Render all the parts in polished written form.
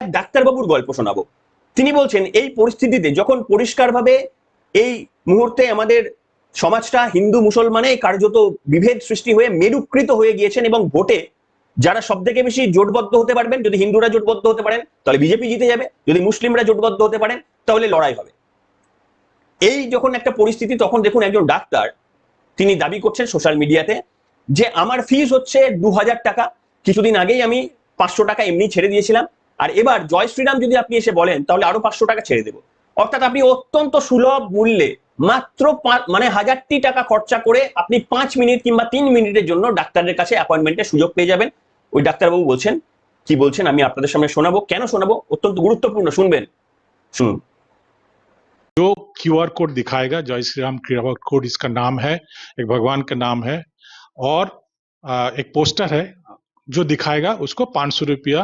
ডাক্তারবাবুর গল্প শোনাবো। তিনি বলছেন এই পরিস্থিতিতে যখন পরিষ্কারভাবে এই মুহূর্তে আমাদের সমাজটা হিন্দু মুসলমানে কার্যত বিভেদ সৃষ্টি হয়ে মেরুকৃত হয়ে গিয়েছেন, এবং ভোটে যারা সব থেকে বেশি জোটবদ্ধ হতে পারবেন, যদি হিন্দুরা জোটবদ্ধ হতে পারেন তাহলে বিজেপি জিতে যাবে, যদি মুসলিমরা জোটবদ্ধ হতে পারেন তাহলে লড়াই হবে। এই যখন একটা পরিস্থিতি, তখন দেখুন একজন ডাক্তার তিনি দাবি করছেন সোশ্যাল মিডিয়াতে যে আমার ফিস হচ্ছে 2000 টাকা, কিছুদিন আগেই আমি 500 টাকা এমনি ছেড়ে দিয়েছিলাম, আর এবার জয় শ্রীরাম যদি আপনি এসে বলেন তাহলে আরো 500 টাকা ছেড়ে দেবো। অর্থাৎ আপনি অত্যন্ত সুলভ মূল্যে মাত্র 1000টি টাকা খরচা করে আপনি 5 মিনিট কিংবা 3 মিনিটের জন্য ডাক্তারের কাছে অ্যাপয়েন্টমেন্টের সুযোগ পেয়ে যাবেন। ওই ডাক্তারবাবু বলছেন, কি বলছেন আমি আপনাদের সামনে শোনাবো, কেন শোনাবো, অত্যন্ত গুরুত্বপূর্ণ, শুনবেন, শুনুন। जो QR कोड दिखाएगा, जय श्री राम QR कोड इसका नाम है, एक भगवान का नाम है, और एक पोस्टर है जो दिखाएगा उसको 500 रुपया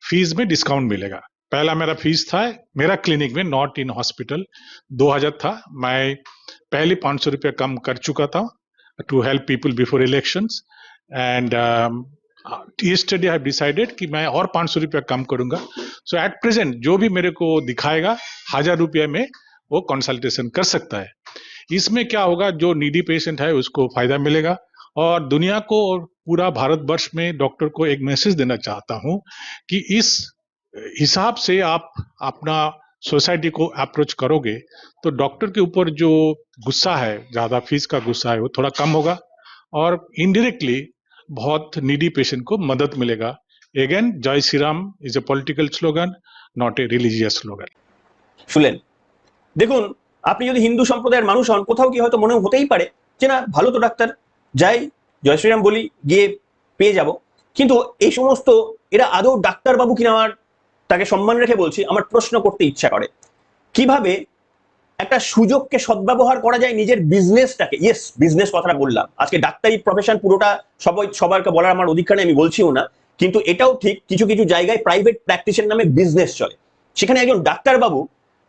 फीस में डिस्काउंट मिलेगा। पहला मेरा फीस था मेरा क्लिनिक में, नॉट इन हॉस्पिटल, 2000 था। मैं पहले 500 रुपया कम कर चुका था to help people before elections, and yesterday I have decided कि मैं और 500 रुपया कम करूंगा। सो एट प्रेजेंट जो भी मेरे को दिखाएगा 1000 रुपया में वो कंसल्टेशन कर सकता है। इसमें क्या होगा, जो नीडी पेशेंट है उसको फायदा मिलेगा, और दुनिया को और पूरा भारतवर्ष में डॉक्टर को एक मैसेज देना चाहता हूं कि इस हिसाब से आप अपना सोसाइटी को अप्रोच करोगे तो डॉक्टर के ऊपर जो गुस्सा है, ज्यादा फीस का गुस्सा है, वो थोड़ा कम होगा, और इनडायरेक्टली बहुत नीडी पेशेंट को मदद मिलेगा। अगेन, जय Shri Ram is a political slogan, not a religious slogan. শুনলেন? দেখুন, আপনি যদি হিন্দু সম্প্রদায়ের মানুষ হন, কোথাও কি হয়তো মনে হতেই পারে যে না ভালো তো ডাক্তার, যাই জয় শ্রীরাম বলি, গিয়ে পেয়ে যাব। কিন্তু এই সমস্ত এরা আদৌ ডাক্তারবাবু কিনা, আমার তাকে সম্মান রেখে বলছি, আমার প্রশ্ন করতে ইচ্ছা করে কিভাবে একটা সুযোগকে সদ্ব্যবহার করা যায় নিজের বিজনেসটাকে। ইয়েস, বিজনেস কথাটা বললাম, আজকে ডাক্তারি প্রফেশন পুরোটা সবাইকে বলার আমার অধিকার নেই, আমি বলছিও না, কিন্তু এটাও ঠিক কিছু কিছু জায়গায় প্রাইভেট প্র্যাকটিসের নামে বিজনেস চলে। সেখানে একজন ডাক্তারবাবু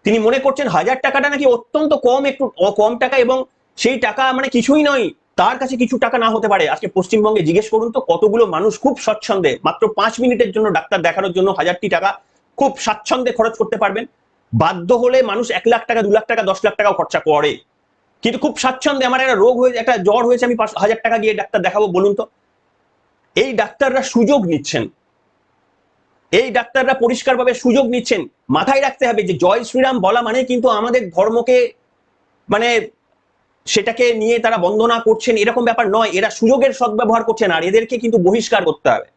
তিনি মনে করছেন 1000 টাকাটা নাকি অত্যন্ত কম, একটু কম টাকা, এবং সেই টাকা মানে কিছুই নয়, তার কাছে কিছু টাকা না হতে পারে। আজকে পশ্চিমবঙ্গে জিজ্ঞেস করুন তো কতগুলো মানুষ খুব স্বচ্ছন্দে মাত্র 5 মিনিটের জন্য ডাক্তার দেখানোর জন্য 1000টি টাকা খুব স্বাচ্ছন্দ্যে খরচ করতে পারবেন। বাধ্য হলে মানুষ 1 লাখ টাকা, 2 লাখ টাকা, 10 লাখ টাকাও খরচা করে, কিন্তু খুব স্বাচ্ছন্দ্যে আমার একটা রোগ হয়েছে, একটা জ্বর হয়েছে, আমি 1000 টাকা গিয়ে ডাক্তার দেখাবো। বলুন তো, এই ডাক্তাররা সুযোগ নিচ্ছেন, এই ডাক্তাররা পরিষ্কারভাবে সুযোগ নিচ্ছেন। মাথায় রাখতে হবে যে জয় শ্রীরাম বলা মানে কিন্তু আমাদের ধর্মকে মানে সেটাকে নিয়ে তারা বন্দনা করছেন এরকম ব্যাপার নয়, এরা সুযোগের সদ্ব্যবহার করছেন, আর এদেরকে কিন্তু বহিষ্কার করতে হবে।